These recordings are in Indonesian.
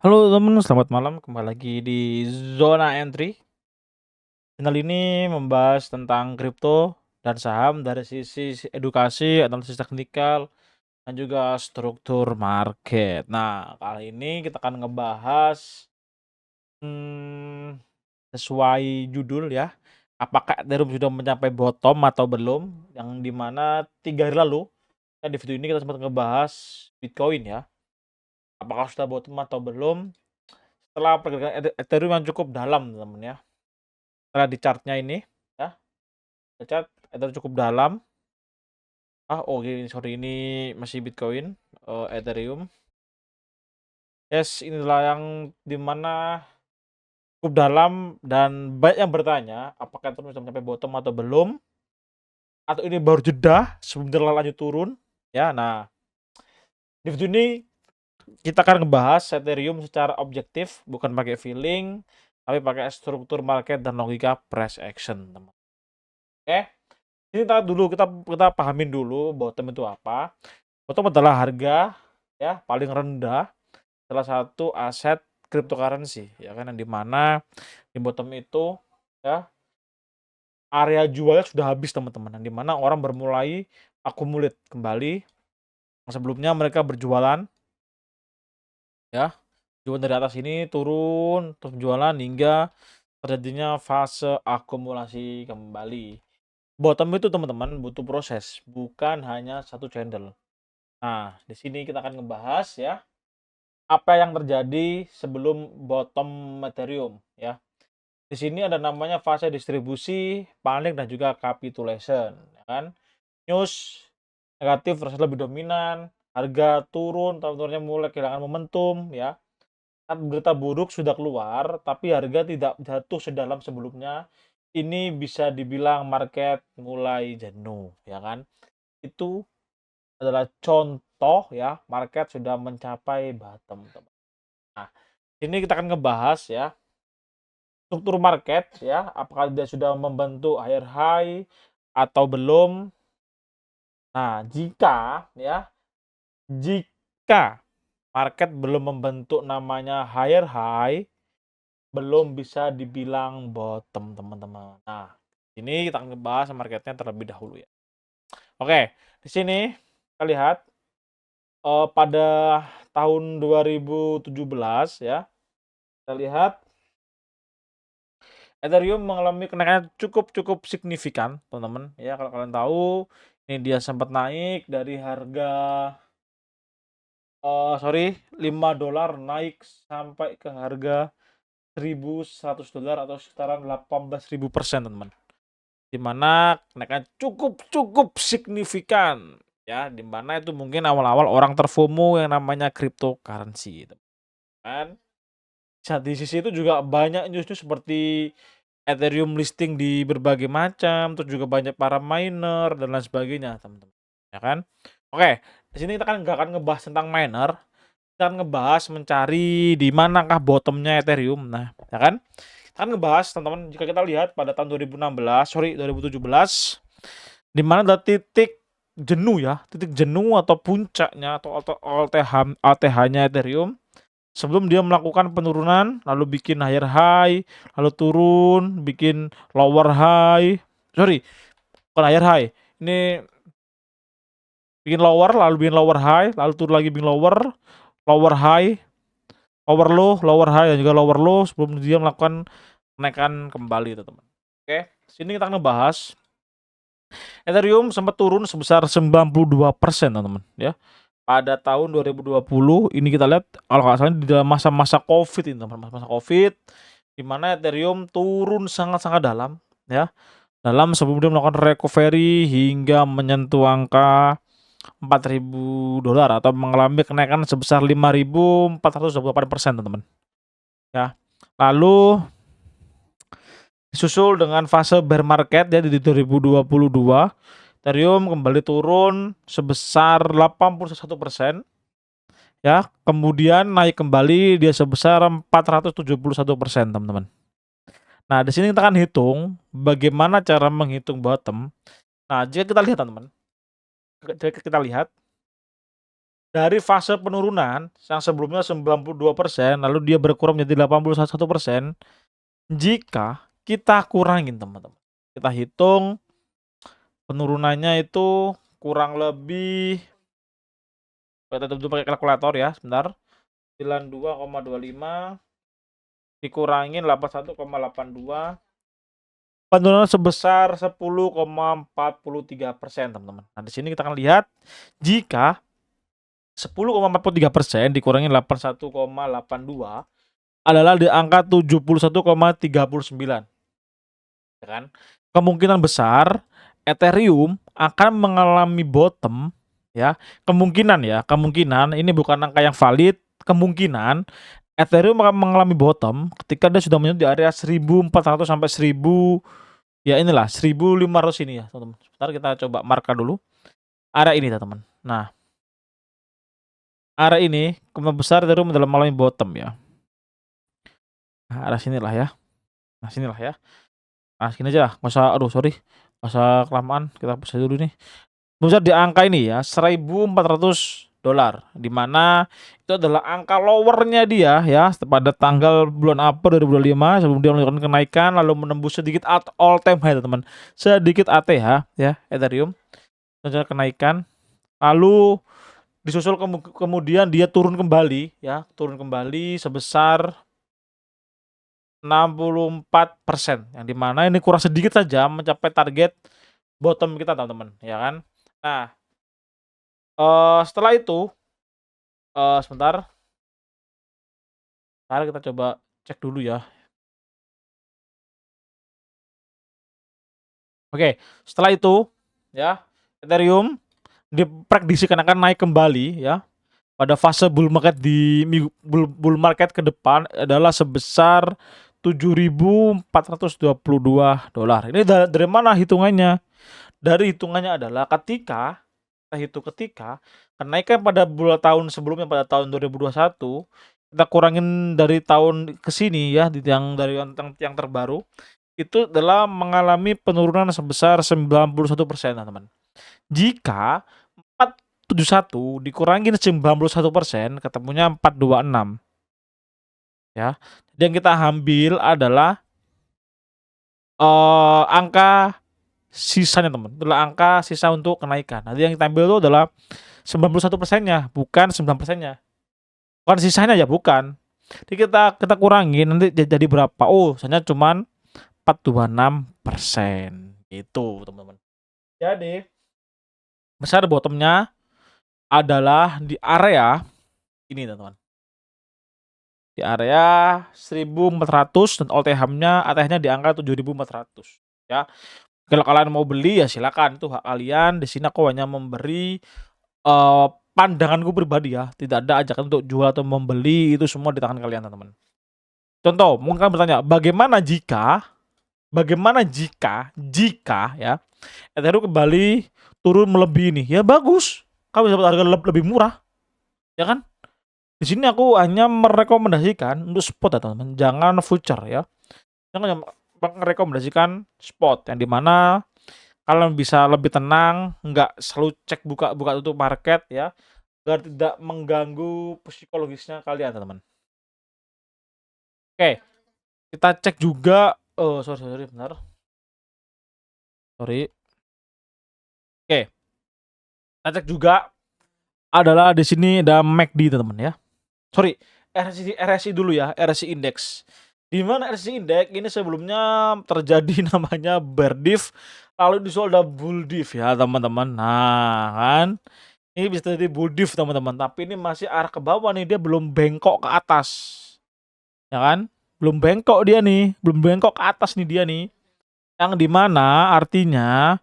Halo teman, selamat malam. Kembali lagi di Zona Entry. Channel ini membahas tentang kripto dan saham dari sisi edukasi, analisis teknikal, dan juga struktur market. Nah, kali ini kita akan ngebahas hmm, sesuai judul ya. Apakah Ethereum sudah mencapai bottom atau belum? Yang dimana 3 hari lalu, di video ini kita sempat ngebahas Bitcoin ya. Apakah sudah bottom atau belum? Setelah pergerakan Ethereum yang cukup dalam teman-teman ya. Setelah di chartnya ini ya, chart Ethereum cukup dalam. Sorry, ini masih Bitcoin, Ethereum. Yes, inilah yang dimana cukup dalam dan banyak yang bertanya, apakah Ethereum sudah mencapai bottom atau belum? Atau ini baru jeda sebelum lanjut turun? Ya, nah di video ini kita akan ngebahas Ethereum secara objektif, bukan pakai feeling, tapi pakai struktur market dan logika price action, teman. Oke? Ini kita pahamin dulu bottom itu apa. Bottom adalah harga ya paling rendah salah satu aset cryptocurrency ya kan, yang dimana di bottom itu ya area jualnya sudah habis teman-teman, yang dimana orang bermulai akumulate kembali. Sebelumnya mereka berjualan ya, jual dari atas ini turun terus jualan hingga terjadinya fase akumulasi kembali. Bottom itu teman-teman butuh proses, bukan hanya satu candle. Nah, di sini kita akan ngebahas ya apa yang terjadi sebelum bottom Ethereum ya. Di sini ada namanya fase distribusi, panic dan juga capitulation, ya kan. News negatif terasa lebih dominan, harga turun, tahun-tahunnya mulai kehilangan momentum ya. Saat berita buruk sudah keluar, tapi harga tidak jatuh sedalam sebelumnya. Ini bisa dibilang market mulai jenuh, ya kan. Itu adalah contoh ya, market sudah mencapai bottom, teman. Nah, ini kita akan ngebahas ya struktur market ya, apakah dia sudah membentuk higher high atau belum. Nah, jika market belum membentuk namanya higher high, belum bisa dibilang bottom, teman-teman. Nah, ini kita akan ngebahas marketnya terlebih dahulu ya. Oke, di sini kita lihat pada tahun 2017 ya, kita lihat Ethereum mengalami kenaikan cukup signifikan, teman-teman. Ya, kalau kalian tahu, ini dia sempat naik dari harga $5 naik sampai ke harga $1.100 atau sekitaran 18.000%, teman-teman. Di mana kenaikan cukup signifikan ya, di mana itu mungkin awal-awal orang terfomo yang namanya cryptocurrency, teman. Di sisi itu juga banyak news-news seperti Ethereum listing di berbagai macam, terus juga banyak para miner dan lain sebagainya, teman-teman. Ya kan? Oke, di sini kita kan nggak akan ngebahas tentang miner, kita akan ngebahas mencari di manakah bottomnya Ethereum. Nah, ya kan? Kita akan ngebahas, teman-teman, jika kita lihat pada tahun 2017, di mana ada titik jenuh ya, titik jenuh atau puncaknya atau ATH-nya Ethereum sebelum dia melakukan penurunan, lalu bikin higher high, lalu turun, bikin lower high. Sorry, bukan higher high. Ini bikin lower, lalu bikin lower high, lalu turun lagi bikin lower high, lower high dan juga lower low sebelum dia melakukan kenaikan kembali, teman-teman. Oke, sini kita akan ngebahas Ethereum sempat turun sebesar 92%, teman-teman, ya. Pada tahun 2020 ini kita lihat kalau nggak salah di dalam masa-masa Covid ini, teman, masa Covid di mana Ethereum turun sangat-sangat dalam ya. Dalam sebelum dia melakukan recovery hingga menyentuh angka $4.000 atau mengalami kenaikan sebesar 5.428%, teman-teman. Ya. Lalu disusul dengan fase bear market ya di 2022. Ethereum kembali turun sebesar 81%. Ya, kemudian naik kembali dia sebesar 471%, teman-teman. Nah, di sini kita akan hitung bagaimana cara menghitung bottom. Nah, jika kita lihat, teman-teman, jika kita lihat dari fase penurunan yang sebelumnya 92%, lalu dia berkurang menjadi 81%, jika kita kurangin teman-teman, kita hitung penurunannya itu kurang lebih, kita tentu pakai kalkulator ya, sebentar. 92,25 dikurangin 81,82, penurunan sebesar 10,43%, teman-teman. Nah, di sini kita akan lihat jika 10,43% dikurangi 81,82 adalah di angka 71,39. Ya kan? Kemungkinan besar Ethereum akan mengalami bottom ya. Kemungkinan ini bukan angka yang valid, kemungkinan Ethereum akan mengalami bottom ketika dia sudah menyentuh di area 1400 sampai 1000, ya inilah 1500 ini ya, teman-teman. Sebentar kita coba marka dulu area ini, teman-teman. Nah, area ini kemungkinan besar Ethereum dalam mengalami bottom ya. Nah, area sinilah ya. Nah, sinilah ya. Nah, sini aja lah, nggak usah, aduh sorry, nggak usah kelamaan, kita hapus dulu nih. Bisa di angka ini ya, $1.400, di mana itu adalah angka lowernya dia ya pada tanggal bulan April 2025 sebelum dia melakukan kenaikan lalu menembus sedikit at all time high, teman-teman, sedikit ATH ya Ethereum, kenaikan lalu disusul kemudian dia turun kembali ya, sebesar 64%, yang dimana ini kurang sedikit saja mencapai target bottom kita, teman-teman, ya kan. Nah, setelah itu sebentar kita coba cek dulu ya. Oke, setelah itu ya Ethereum diprediksikan akan naik kembali ya pada fase bull market bull market ke depan adalah sebesar $7.422. Ini dari mana hitungannya? Dari hitungannya adalah ketika kenaikan pada bulan tahun sebelumnya pada tahun 2021 kita kurangin dari tahun ke sini ya, dari yang terbaru itu adalah mengalami penurunan sebesar 91%, teman-teman. Jika 471 dikurangin 91%, ketemunya 426. Ya. Dan yang kita ambil adalah angka sisanya, teman. Itulah angka sisa untuk kenaikan. Nanti yang kita ambil itu adalah 91%-nya, bukan 9%-nya. Bukan sisanya ya, bukan. Jadi kita kurangin nanti jadi berapa? Oh, sisanya cuman 426%. Gitu, teman-teman. Jadi besar bottomnya adalah di area ini, teman-teman. Di area 1400 dan ATH-nya di angka 7400 ya. Kalau kalian mau beli ya silakan, itu hak kalian. Di sini aku hanya memberi pandanganku pribadi ya, tidak ada ajakan untuk jual atau membeli, itu semua di tangan kalian, teman-teman. Contoh, mungkin kalian bertanya, bagaimana jika ya Ethereum kembali turun melebihi ini? Ya bagus, kamu bisa dapat harga lebih murah, ya kan? Di sini aku hanya merekomendasikan untuk spot ya, teman-teman, jangan future ya. Jangan merekomendasikan spot yang dimana kalian bisa lebih tenang, nggak selalu cek buka tutup market ya, agar tidak mengganggu psikologisnya kalian, teman-teman. Oke, kita cek juga. Oh, sorry, benar. Sorry. Oke, kita cek juga adalah di sini ada MACD, teman-teman ya. Sorry, RSI dulu ya, RSI Index. Di mana RSI Index ini sebelumnya terjadi namanya bear diff, lalu disusul ada bull diff ya, teman-teman. Nah, kan ini bisa jadi bull diff, teman-teman, tapi ini masih arah ke bawah nih, dia belum bengkok ke atas. Ya kan? Belum bengkok dia nih, belum bengkok ke atas nih dia nih. Yang dimana artinya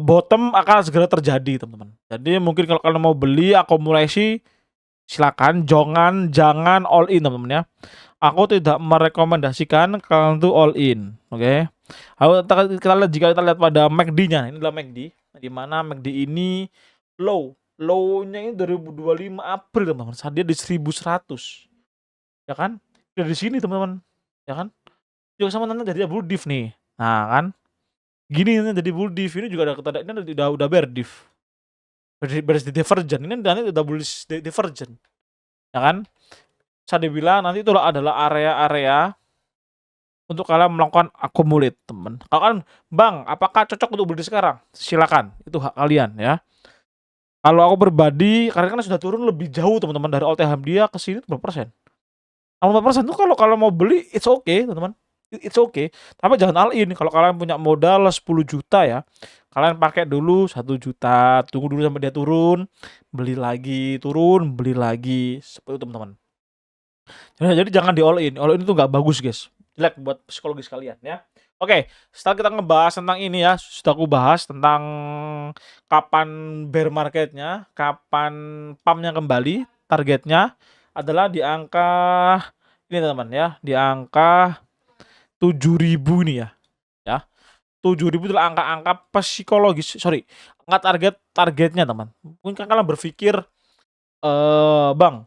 bottom akan segera terjadi, teman-teman. Jadi mungkin kalau kalian mau beli akumulasi silakan, jangan all in, teman-teman ya. Aku tidak merekomendasikan kalian tuh all in, oke? Jika kita lihat pada MACD-nya, ini adalah MACD, di mana MACD ini low-nya ini 2025 April, teman-teman, saat dia di 1100. Ya kan? Dari sini, teman-teman. Ya kan? Juga sama nanti jadi bull diff nih. Nah, kan? Gini jadi bull diff, ini juga ada ini udah bear diff. bearish divergent. Ini nanti udah bullish divergent, ya kan? Bisa dibilang nanti itu adalah area-area untuk kalian melakukan accumulate, teman. Kalau kan, Bang, apakah cocok untuk beli sekarang? Silakan, itu hak kalian ya. Kalau aku pribadi, karena kan sudah turun lebih jauh teman-teman dari all time dia ke sini berapa persen? 64% tuh kalau mau beli it's okay, teman-teman. It's okay. Tapi jangan all in. Kalau kalian punya modal 10 juta ya, kalian pakai dulu 1 juta, tunggu dulu sampai dia turun, beli lagi, turun, beli lagi, seperti itu teman-teman. Jadi jangan di all in. All in itu nggak bagus, guys. Jelek buat psikologis kalian ya. Oke, setelah kita ngebahas tentang ini ya, sudah aku bahas tentang kapan bear marketnya, kapan pumpnya kembali, targetnya adalah di angka ini teman-teman ya, di angka 7.000 ini ya. Ya. 7.000 adalah angka-angka psikologis, sorry, angka targetnya teman. Mungkin kan kalian berpikir, Bang,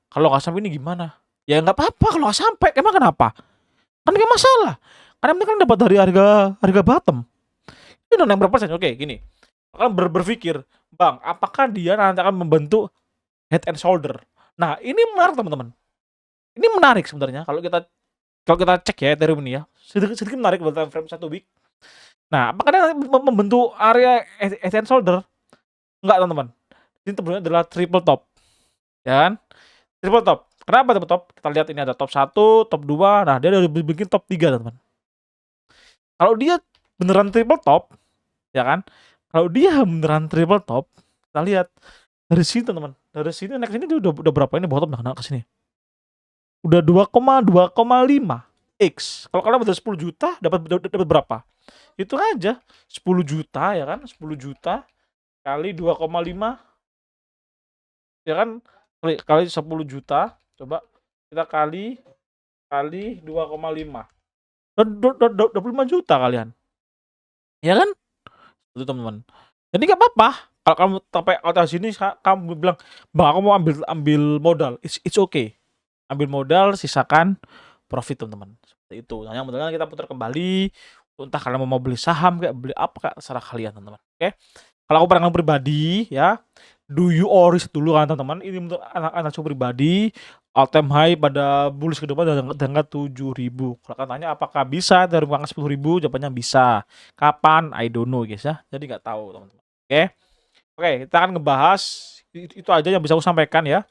kalau nggak sampai ini gimana? Ya nggak apa-apa kalau nggak sampai, emang kenapa? Kan nggak masalah. Karena penting kan dapat dari harga bottom. Itu udah naik berapa persen? Oke, gini. Kalian berpikir, Bang, apakah dia nanti akan membentuk head and shoulder? Nah, ini menarik teman-teman. Ini menarik sebenarnya kalau kita cek ya Ethereum ini ya. Sedikit menarik buat time frame 1 week. Nah, apakah dia nanti membentuk area head and shoulder? Enggak, teman-teman. Ini sebenarnya adalah triple top. Ya kan? Triple top. Kenapa triple top? Kita lihat ini ada top 1, top 2. Nah, dia udah bikin top 3, teman-teman. Kalau dia beneran triple top, ya kan? Kalau dia beneran triple top, kita lihat dari sini, teman-teman. Dari sini naik sini dia udah berapa ini bottom nah ke sini. Udah 2,5 X. Kalau kalian betul 10 juta dapat berapa? Itu aja 10 juta ya kan? 10 juta kali 2,5 ya kan? Kali 10 juta, coba kita kali 2,5. 25 juta kalian. Ya kan? Itu teman-teman. Jadi nggak apa-apa. Kalau kamu sampai atas sini kamu bilang, "Bang, aku mau ambil modal." It's okay. Ambil modal, sisakan profit, teman-teman. Seperti itu. Nah, yang penting kita putar kembali. Entah kalian mau beli saham kayak beli apa kayak terserah kalian, teman-teman. Oke. Kalau aku pandangan pribadi ya, do you all risk dulu kan, teman-teman. Ini untuk anak-anak pribadi, all time high pada bullish ke depan dengan 7.000. Kalau kan tanya apakah bisa dari uang 10.000, jawabannya bisa. Kapan? I don't know, guys ya. Jadi nggak tahu, teman-teman. Oke. Oke, kita akan ngebahas itu aja yang bisa aku sampaikan ya.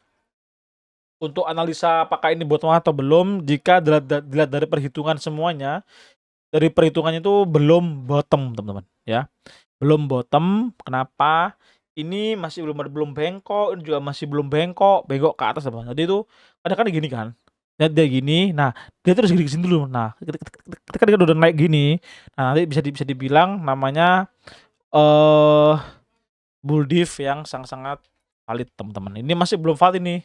Untuk analisa apakah ini bottom atau belum, jika dilihat dari perhitungan semuanya, dari perhitungannya itu belum bottom, teman-teman ya. Belum bottom. Kenapa? Ini masih belum bengkok, ini juga masih belum bengkok ke atas, teman-teman. Jadi itu kadang-kadang gini kan. Dia gini, nah dia terus gini dulu. Nah, ketika dia udah naik gini, nah nanti bisa dibilang namanya bull div yang sangat-sangat valid, teman-teman. Ini masih belum valid nih.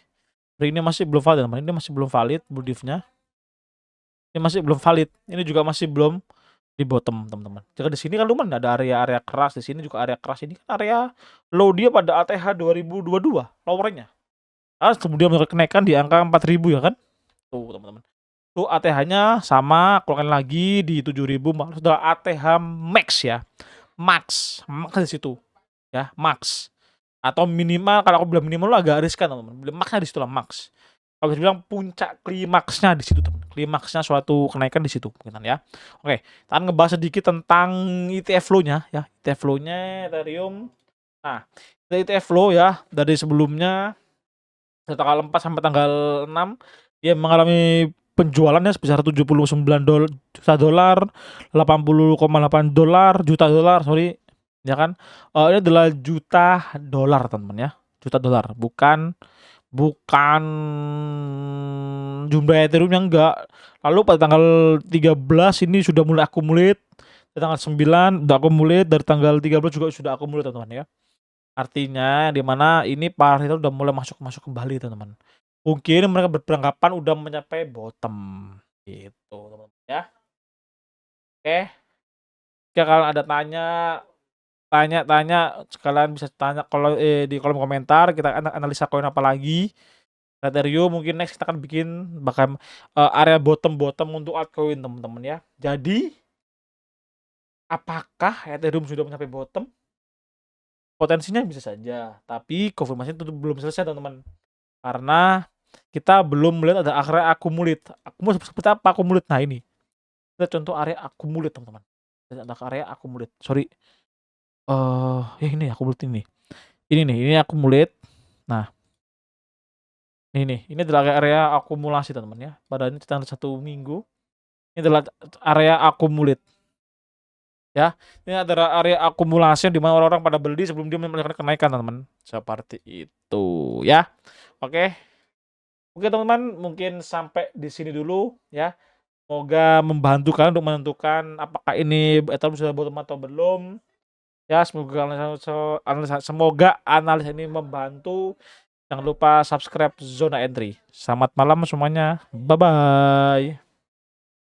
Ini masih belum valid, teman. Ini masih belum valid bull div-nya. Ini masih belum valid. Ini juga masih belum di bottom, teman-teman. Jika di sini kan lumayan ada area keras, di sini juga area keras. Ini kan area low dia pada ATH 2022 lowernya. Kemudian kenaikan di angka 4.000 ya kan? Tuh, teman-teman. Tuh ATH-nya sama, keluarkan lagi di 7.000, sudah ATH max ya. Max di situ. Ya, max. Atau minimal, kalau aku bilang minimal agak riskan, teman-teman. Bilang maxnya di situ lah, max. Kalau bisa bilang puncak klimaksnya di situ, teman. Klimaksnya suatu kenaikan di situ, mungkin ya. Oke, kita akan ngebahas sedikit tentang ETF flow-nya ya. ETF flow-nya Ethereum. Nah, ETF flow ya dari sebelumnya dari tanggal 4 sampai tanggal 6 dia mengalami penjualannya sebesar 79 juta dolar, 80,8 juta dolar, sorry. Ya kan? Ini adalah juta dolar, teman-teman ya. Juta dolar, bukan jumlah Ethereum yang enggak. Lalu pada tanggal 13 ini sudah mulai akumulate. Di tanggal 9 udah akumulate, dari tanggal 13 juga sudah akumulate, teman-teman ya. Artinya di mana ini par itu udah mulai masuk kembali, teman-teman. Mungkin mereka beranggapan udah mencapai bottom gitu, teman-teman ya. Oke. Jika kalian ada tanya sekalian bisa tanya kalau di kolom komentar. Kita analisa koin apa lagi. Ethereum mungkin next kita akan bikin bahkan area bottom untuk altcoin, teman-teman ya. Jadi apakah Ethereum sudah mencapai bottom? Potensinya bisa saja, tapi konfirmasi itu belum selesai teman-teman. Karena kita belum melihat ada area accumulate. Accumulate seperti apa accumulate? Nah ini. Kita contoh area accumulate teman-teman. Ada area accumulate. Sorry. Ini accumulate ini. Ini nih, ini accumulate. Nah. Ini adalah area akumulasi teman-teman ya. Pada ini tanggal 1 minggu. Ini adalah area accumulate. Ya, ini adalah area akumulasi di mana orang-orang pada beli sebelum dia melakukan kenaikan teman-teman. Seperti itu ya. Oke. Oke teman-teman, mungkin sampai di sini dulu ya. Semoga membantu kalian untuk menentukan apakah ini Ethereum sudah bottom atau belum. Ya, semoga analisa ini membantu. Jangan lupa subscribe Zona Entry. Selamat malam semuanya. Bye bye.